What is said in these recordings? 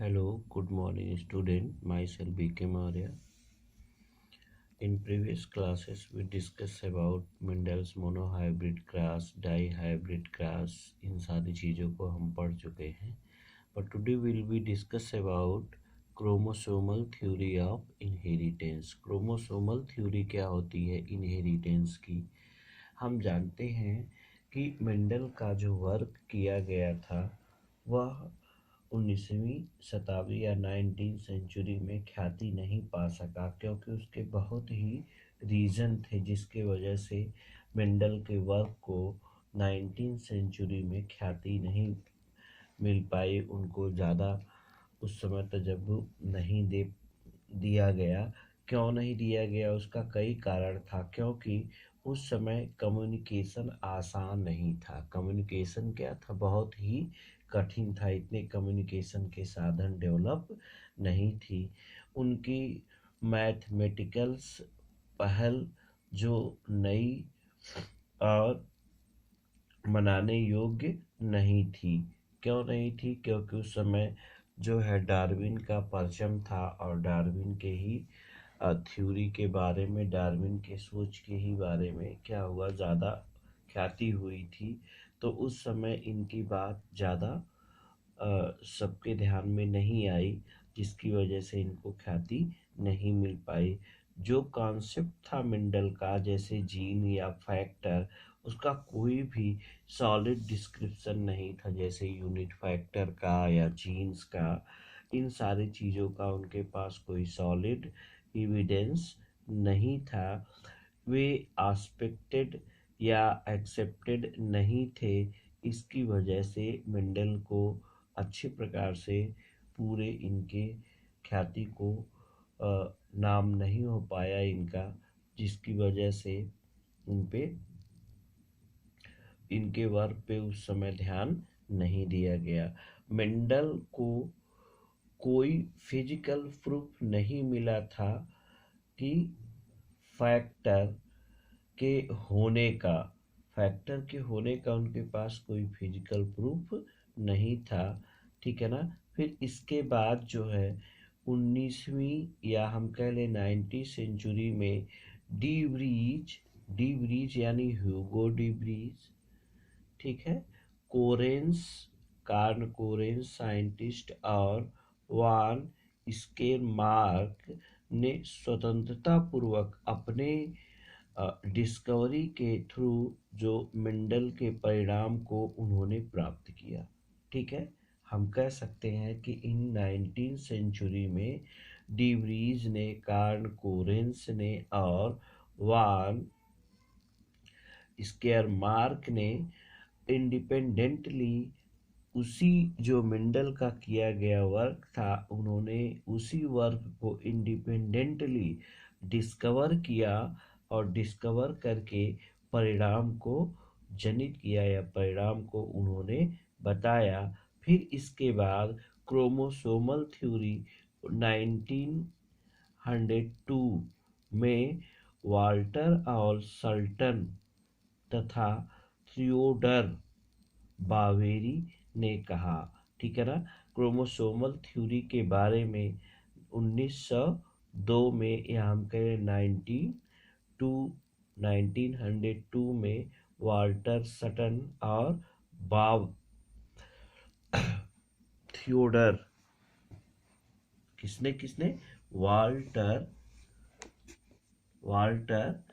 Hello, good morning student. Myself BK Maurya. In previous classes, we discussed about Mendel's monohybrid cross, dihybrid cross, इन सारी चीज़ों को हम पढ़ चुके हैं. But today we'll be discuss about chromosomal theory of inheritance. Chromosomal theory क्या होती है इनहेरिटेंस की? हम जानते हैं कि मेंडल का जो वर्क किया गया था वह 19वीं शताब्दी या 19 सेंचुरी में ख्याति नहीं पा सका, क्योंकि उसके बहुत ही रीज़न थे जिसके वजह से मेंडल के वर्क को 19 सेंचुरी में ख्याति नहीं मिल पाई. उनको ज़्यादा उस समय तजर्बा नहीं दिया गया. क्यों नहीं दिया गया? उसका कई कारण था. क्योंकि उस समय कम्युनिकेशन आसान नहीं था. कम्युनिकेशन क्या था? बहुत ही कठिन था. इतने कम्युनिकेशन के साधन डेवलप नहीं थी. उनकी मैथमेटिकल्स पहल जो नई और मनाने योग्य नहीं थी. क्यों नहीं थी? क्योंकि उस समय जो है डार्विन का परचम था और डार्विन के ही थ्योरी के बारे में, डार्विन के सोच के ही बारे में क्या हुआ, ज़्यादा ख्याति हुई थी. तो उस समय इनकी बात ज़्यादा सबके ध्यान में नहीं आई, जिसकी वजह से इनको ख्याति नहीं मिल पाई. जो कॉन्सेप्ट था मेंडल का, जैसे जीन या फैक्टर, उसका कोई भी सॉलिड डिस्क्रिप्शन नहीं था. जैसे यूनिट फैक्टर का या जीन्स का, इन सारी चीज़ों का उनके पास कोई सॉलिड एविडेंस नहीं था. वे एस्पेक्टेड या एक्सेप्टेड नहीं थे. इसकी वजह से मेंडल को अच्छे प्रकार से पूरे इनके ख्याति को नाम नहीं हो पाया इनका, जिसकी वजह से उन पे इनके वर्क पे उस समय ध्यान नहीं दिया गया. मेंडल को कोई फिजिकल प्रूफ नहीं मिला था कि फैक्टर के होने का फैक्टर के होने का उनके पास कोई फिजिकल प्रूफ नहीं था. ठीक है ना. फिर इसके बाद जो है 19वीं या हम कह लें 19वीं सेंचुरी में डी ब्रीज यानी ह्यूगो डी ब्रीज, ठीक है, कोरेंस, कार्ल कोरेंस साइंटिस्ट और वान स्केरमार्क ने स्वतंत्रता पूर्वक अपने डिस्कवरी के थ्रू जो मेंडल के परिणाम को उन्होंने प्राप्त किया. ठीक है. हम कह सकते हैं कि इन 19 सेंचुरी में डीब्रीज ने, कार्ल कोरेंस ने और वान स्केरमार्क ने इंडिपेंडेंटली उसी जो मेंडल का किया गया वर्क था, उन्होंने उसी वर्क को इंडिपेंडेंटली डिस्कवर किया और डिस्कवर करके परिणाम को जनित किया या परिणाम को उन्होंने बताया. फिर इसके बाद क्रोमोसोमल थ्योरी 1902 में वाल्टर और सल्टन तथा थियोडर बावेरी ने कहा. ठीक है ना. क्रोमोसोमल थ्योरी के बारे में 1902 में या हम कहें 1902 में वाल्टर सटन और बाव थियोडर, किसने किसने वाल्टर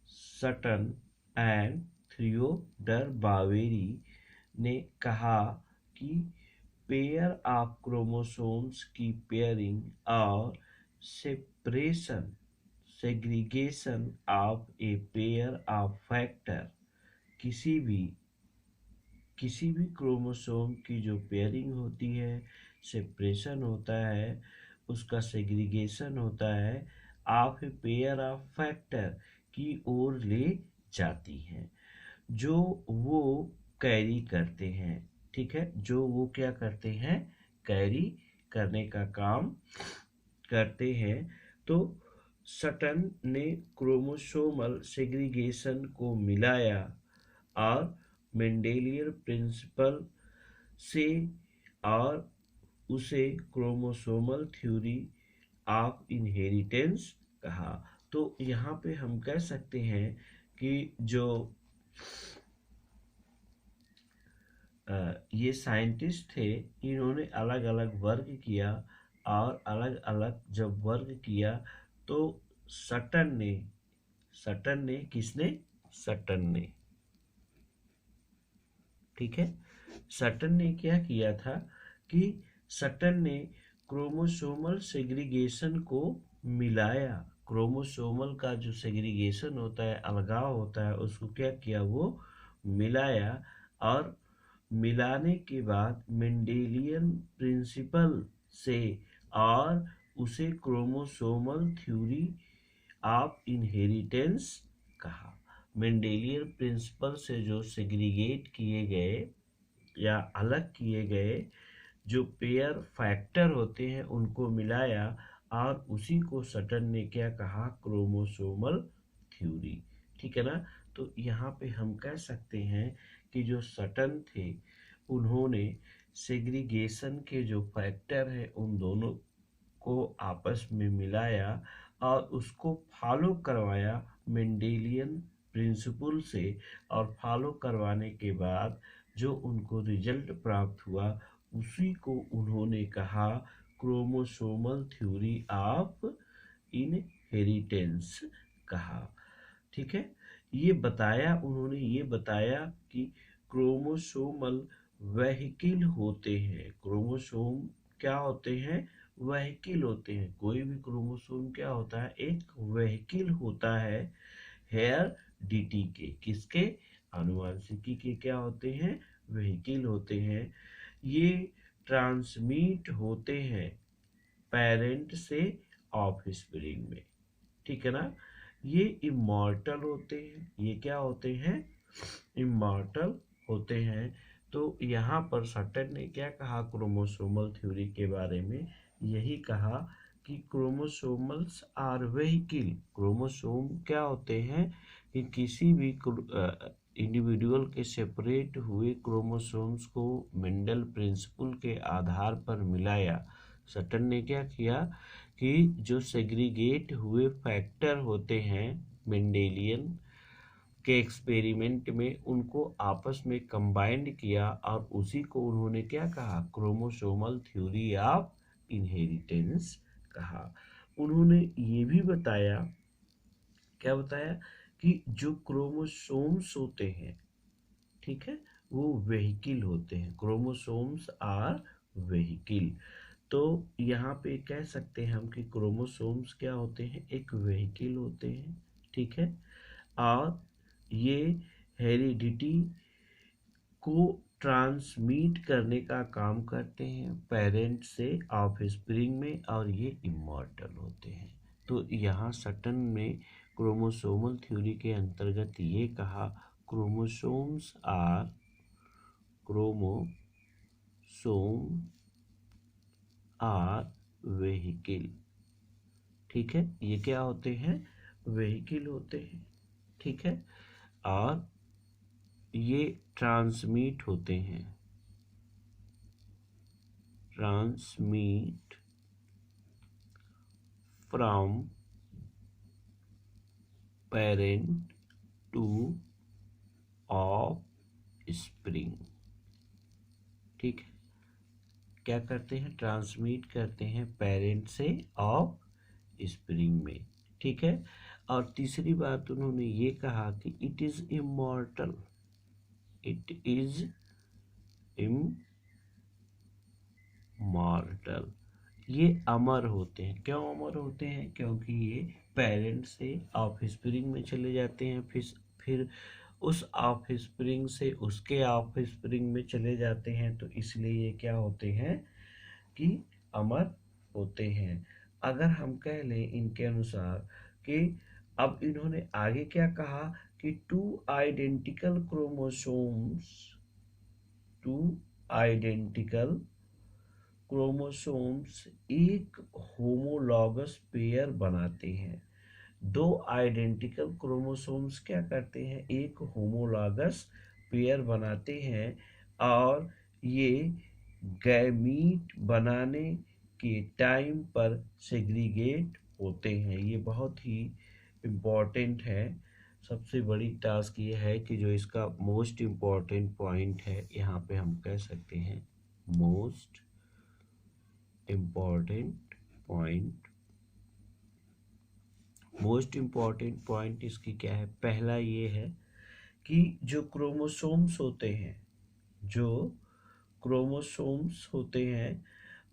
सटन एंड थियोडर बावेरी ने कहा कि पेयर ऑफ क्रोमोसोम्स की पेयरिंग और segregation of a pair of factor, किसी भी क्रोमोसोम की जो पेयरिंग होती है, सेपरेशन होता है, उसका सेग्रीगेशन होता है, of a pair of factor की ओर ले जाती हैं, जो वो कैरी करते हैं. ठीक है. जो वो क्या करते हैं? कैरी करने का काम करते हैं. तो सटन ने क्रोमोसोमल सेग्रीगेशन को मिलाया और मेंडेलियन प्रिंसिपल से और उसे क्रोमोसोमल थ्योरी ऑफ इनहेरिटेंस कहा। तो यहाँ पे हम कह सकते हैं कि जो ये साइंटिस्ट थे, इन्होंने अलग अलग वर्ग किया, और अलग अलग जब वर्ग किया तो सटन ने किसने सटन ने ठीक है, सटन ने क्या किया था कि सटन ने क्रोमोसोमल सेग्रीगेशन को मिलाया। क्रोमोसोमल का जो सेग्रीगेशन होता है, अलगाव होता है, उसको क्या किया, वो मिलाया। और मिलाने के बाद मेंडेलियन प्रिंसिपल से, और उसे क्रोमोसोमल थ्योरी ऑफ इनहेरिटेंस कहा। मेंडेलियन प्रिंसिपल से जो सेग्रीगेट किए गए या अलग किए गए जो पेयर फैक्टर होते हैं, उनको मिलाया, और उसी को सटन ने क्या कहा, क्रोमोसोमल थ्योरी। ठीक है ना। तो यहाँ पे हम कह सकते हैं कि जो सटन थे, उन्होंने सेग्रीगेशन के जो फैक्टर है उन दोनों को आपस में मिलाया और उसको फॉलो करवाया मेंडेलियन प्रिंसिपल से। और फॉलो करवाने के बाद जो उनको रिजल्ट प्राप्त हुआ, उसी को उन्होंने कहा क्रोमोसोमल थ्योरी ऑफ इनहेरिटेंस कहा। ठीक है। उन्होंने ये बताया कि क्रोमोसोमल वेहिकल होते हैं। क्रोमोसोम क्या होते हैं, वेहिकल होते हैं। कोई भी क्रोमोसोम क्या होता है, एक वेहिकल होता है हेरेडिटी के। किसके, आनुवंशिकी के क्या होते हैं, वेहिकल होते हैं। ये ट्रांसमिट होते हैं पेरेंट से ऑफस्प्रिंग में। ठीक है ना। ये इमॉर्टल होते हैं। ये क्या होते हैं, इमॉर्टल होते हैं। तो यहाँ पर सटन ने क्या कहा क्रोमोसोमल थ्योरी के बारे में, यही कहा कि क्रोमोसोमल्स आर वेहिकल। क्रोमोसोम क्या होते हैं कि किसी भी इंडिविजुअल के सेपरेट हुए क्रोमोसोम्स को मेंडल प्रिंसिपल के आधार पर मिलाया। सटन ने क्या किया कि जो सेग्रीगेट हुए फैक्टर होते हैं मेंडेलियन के एक्सपेरिमेंट में, उनको आपस में कंबाइंड किया, और उसी को उन्होंने क्या कहा, क्रोमोसोमल थ्योरी ऑफ इनहेरिटेंस कहा। उन्होंने ये भी बताया, क्या बताया, कि जो क्रोमोसोम्स होते हैं, ठीक है, वो वेहिकल होते हैं। Chromosomes are vehicle. तो यहाँ पे कह सकते हैं हम कि क्रोमोसोम्स क्या होते हैं, एक वेहिकल होते हैं। ठीक है। और ये हेरिडिटी को ट्रांसमिट करने का काम करते हैं पेरेंट से ऑफस्प्रिंग में, और ये इमॉर्टल होते हैं। तो यहाँ सटन ने क्रोमोसोमल थ्योरी के अंतर्गत ये कहा, क्रोमोसोम आर वेहिकल। ठीक है। ये क्या होते हैं, वेहिकल होते हैं। ठीक है। और ये ट्रांसमिट होते हैं, transmit from parent to offspring. ठीक है। क्या करते हैं, ट्रांसमिट करते हैं पेरेंट से ऑफस्प्रिंग में। ठीक है। और तीसरी बात उन्होंने ये कहा कि it is immortal. It is immortal. ये अमर होते हैं। क्यों अमर होते हैं, क्योंकि ये पेरेंट से ऑफस्प्रिंग में चले जाते हैं, फिर उस ऑफस्प्रिंग से उसके ऑफस्प्रिंग में चले जाते हैं। तो इसलिए ये क्या होते हैं कि अमर होते हैं। अगर हम कह लें इनके अनुसार कि अब इन्होंने आगे क्या कहा कि टू आइडेंटिकल क्रोमोसोम्स एक होमोलॉगस पेयर बनाते हैं। दो आइडेंटिकल क्रोमोसोम्स क्या करते हैं, एक होमोलॉगस पेयर बनाते हैं। और ये गैमीट बनाने के टाइम पर सेग्रीगेट होते हैं। ये बहुत ही इम्पॉर्टेंट है। सबसे बड़ी टास्क ये है कि जो इसका मोस्ट इम्पॉर्टेंट पॉइंट है, यहाँ पे हम कह सकते हैं most important point. Most important point इसकी क्या है? पहला ये है कि जो क्रोमोसोम्स होते हैं, जो क्रोमोसोम्स होते हैं,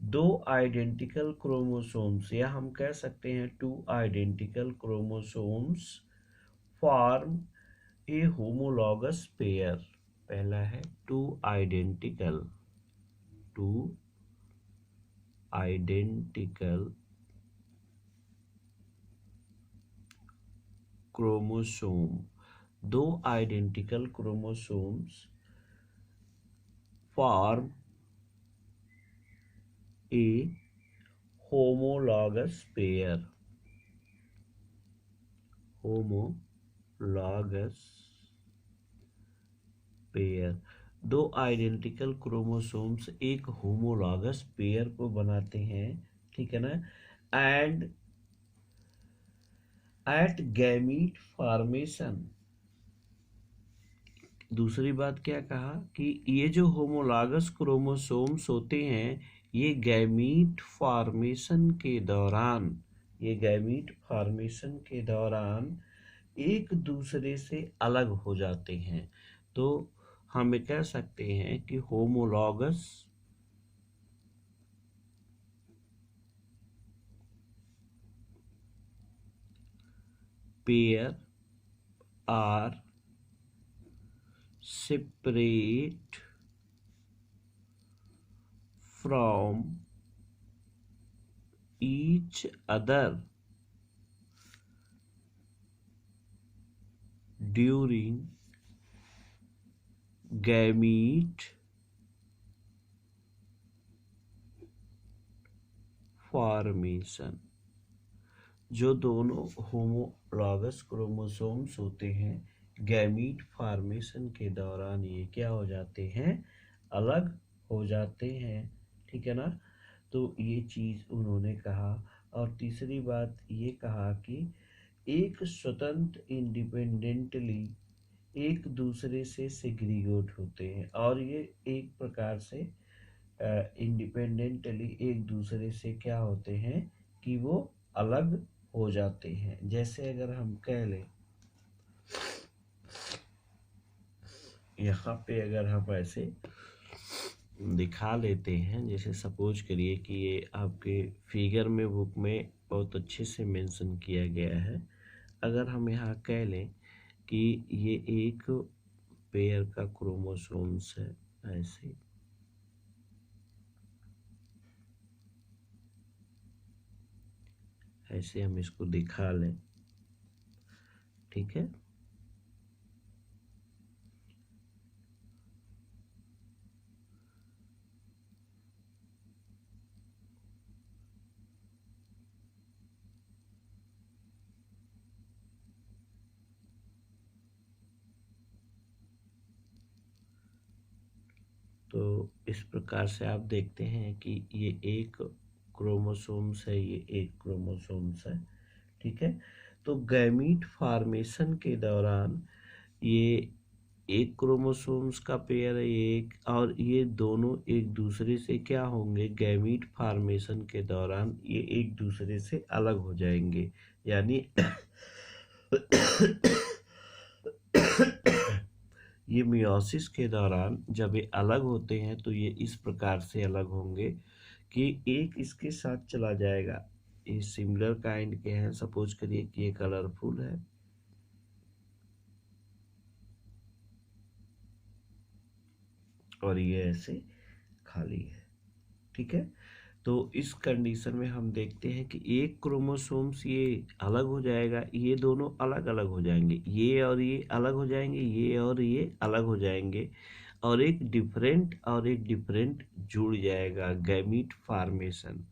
दो आइडेंटिकल क्रोमोसोम्स, या हम कह सकते हैं टू आइडेंटिकल क्रोमोसोम्स फॉर्म ए होमोलॉगस पेयर। पहला है टू आइडेंटिकल क्रोमोसोम, दो आइडेंटिकल क्रोमोसोम्स फॉर्म ए होमोलॉगस पेयर। होमोलॉगस पेयर, दो आइडेंटिकल क्रोमोसोम्स एक होमोलॉगस पेयर को बनाते हैं, ठीक है ना। एंड एट गैमीट फॉर्मेशन, दूसरी बात क्या कहा कि ये जो होमोलॉगस क्रोमोसोम्स होते हैं, ये गैमीट फॉर्मेशन के दौरान, ये गैमीट फॉर्मेशन के दौरान एक दूसरे से अलग हो जाते हैं। तो हम कह सकते हैं कि homologous pair are separate from each other during gamete formation। जो दोनों होमोलॉगस क्रोमोसोम्स होते हैं, गैमीट फॉर्मेशन के दौरान ये क्या हो जाते हैं? अलग हो जाते हैं, ठीक है ना। तो ये चीज़ उन्होंने कहा। और तीसरी बात ये कहा कि एक स्वतंत्र इंडिपेंडेंटली एक दूसरे से सेग्रीगेट होते हैं, और ये एक प्रकार से इंडिपेंडेंटली एक दूसरे से क्या होते हैं कि वो अलग हो जाते हैं। जैसे अगर हम कह लें, यहाँ पे अगर हम ऐसे दिखा लेते हैं, जैसे सपोज करिए कि ये आपके फिगर में बुक में बहुत अच्छे से मेंशन किया गया है। अगर हम यहाँ कह लें कि ये एक पेयर का क्रोमोसोम्स है, ऐसे हम इसको दिखा लें, ठीक है। तो इस प्रकार से आप देखते हैं कि ये एक क्रोमोसोम्स है, ये एक क्रोमोसोम्स है, ठीक है। तो गैमीट फॉर्मेशन के दौरान ये एक क्रोमोसोम्स का पेयर है, ये एक, और ये दोनों एक दूसरे से क्या होंगे? गैमीट फॉर्मेशन के दौरान ये एक दूसरे से अलग हो जाएंगे। यानी ये मियोसिस के दौरान जब ये अलग होते हैं तो ये इस प्रकार से अलग होंगे कि एक इसके साथ चला जाएगा। ये सिमिलर काइंड के हैं। सपोज करिए कि ये कलरफुल है, और ये ऐसे खाली है, ठीक है। तो इस कंडीशन में हम देखते हैं कि एक क्रोमोसोम्स ये अलग हो जाएगा, ये दोनों अलग अलग हो जाएंगे, ये और ये अलग हो जाएंगे, ये और ये अलग हो जाएंगे, और एक डिफरेंट जुड़ जाएगा। गैमीट फॉर्मेशन,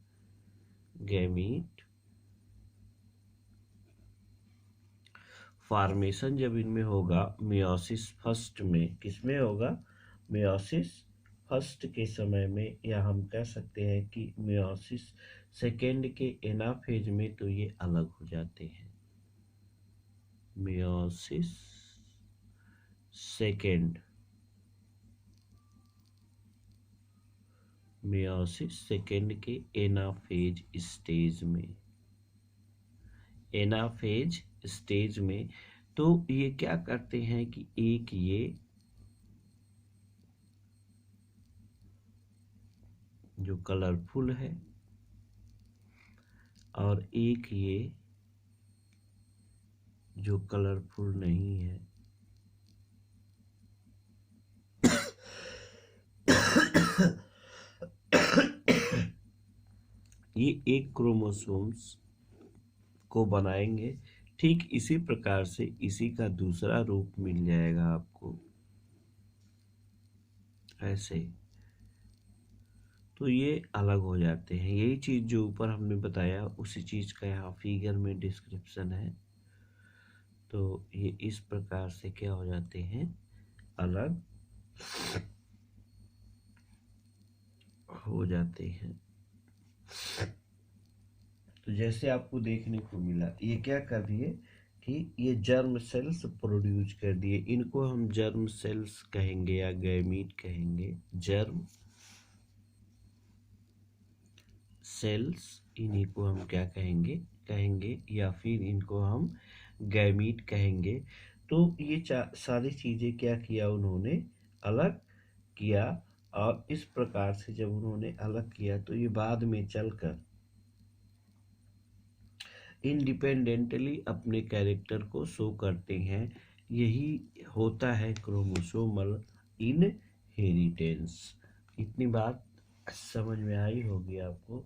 गैमीट जब इनमें होगा, मियोसिस फर्स्ट में, किसमें होगा? मियोसिस फर्स्ट के समय में, या हम कह सकते हैं कि मियोसिस सेकेंड के एनाफेज में, तो ये अलग हो जाते हैं। मियोसिस सेकेंड, मियोसिस सेकेंड के एनाफेज स्टेज में, एनाफेज स्टेज में, तो ये क्या करते हैं कि एक ये जो कलरफुल है और एक ये जो कलरफुल नहीं है, ये एक क्रोमोसोम्स को बनाएंगे। ठीक इसी प्रकार से इसी का दूसरा रूप मिल जाएगा आपको ऐसे। तो ये अलग हो जाते हैं। यही चीज जो ऊपर हमने बताया उसी चीज का यहाँ फिगर में डिस्क्रिप्शन है। तो ये इस प्रकार से क्या हो जाते हैं, अलग हो जाते हैं। तो जैसे आपको देखने को मिला, ये क्या कर दिए कि ये जर्म सेल्स प्रोड्यूस कर दिए। इनको हम जर्म सेल्स कहेंगे या गैमीट कहेंगे, जर्म सेल्स, इन्हीं को हम क्या कहेंगे कहेंगे या फिर इनको हम गैमीट कहेंगे। तो ये सारी चीजें क्या किया उन्होंने, अलग किया। और इस प्रकार से जब उन्होंने अलग किया तो ये बाद में चलकर इंडिपेंडेंटली अपने कैरेक्टर को शो करते हैं। यही होता है क्रोमोसोमल इनहेरिटेंस। इतनी बात समझ में आई होगी आपको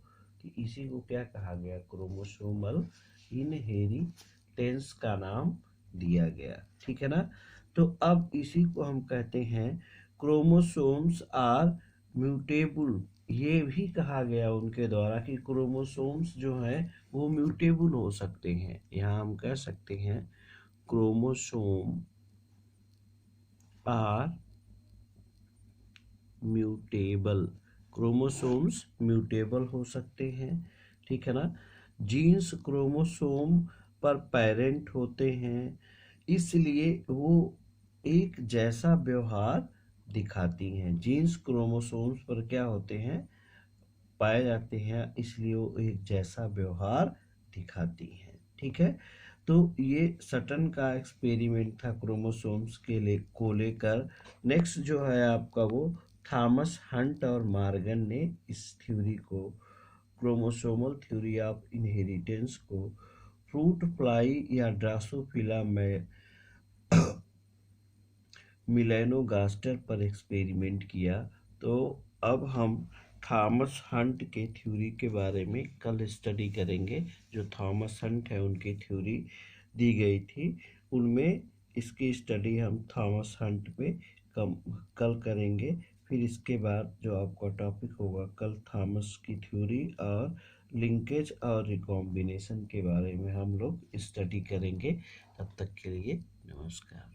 कि इसी को क्या कहा गया, क्रोमोसोमल इनहेरिटेंस का नाम दिया गया। ठीक है ना। तो अब इसी को हम कहते हैं क्रोमोसोम्स आर म्यूटेबल। ये भी कहा गया उनके द्वारा कि क्रोमोसोम्स जो हैं वो म्यूटेबल हो सकते हैं। यहाँ हम कह सकते हैं chromosome are mutable, chromosomes mutable हो सकते हैं। ठीक है ना। जीन्स क्रोमोसोम पर पेरेंट होते हैं, इसलिए वो एक जैसा व्यवहार दिखाती हैं। जीन्स क्रोमोसोम्स पर क्या होते हैं, पाए जाते हैं, इसलिए वो एक जैसा व्यवहार दिखाती हैं। ठीक है। तो ये सटन का एक्सपेरिमेंट था क्रोमोसोम्स को लेकर। नेक्स्ट जो है आपका वो थॉमस हंट और मॉर्गन ने इस थ्योरी को, क्रोमोसोमल थ्योरी ऑफ इनहेरिटेंस को फ्रूट फ्लाई या ड्रासोफिला में मिलेनोगास्टर पर एक्सपेरिमेंट किया। तो अब हम थॉमस हंट के थ्योरी के बारे में कल स्टडी करेंगे। जो थॉमस हंट है उनकी थ्योरी दी गई थी, उनमें इसकी स्टडी हम थॉमस हंट पे कल करेंगे। फिर इसके बाद जो आपका टॉपिक होगा कल थॉमस की थ्योरी और लिंकेज और रिकॉम्बिनेशन के बारे में हम लोग स्टडी करेंगे। तब तक के लिए नमस्कार।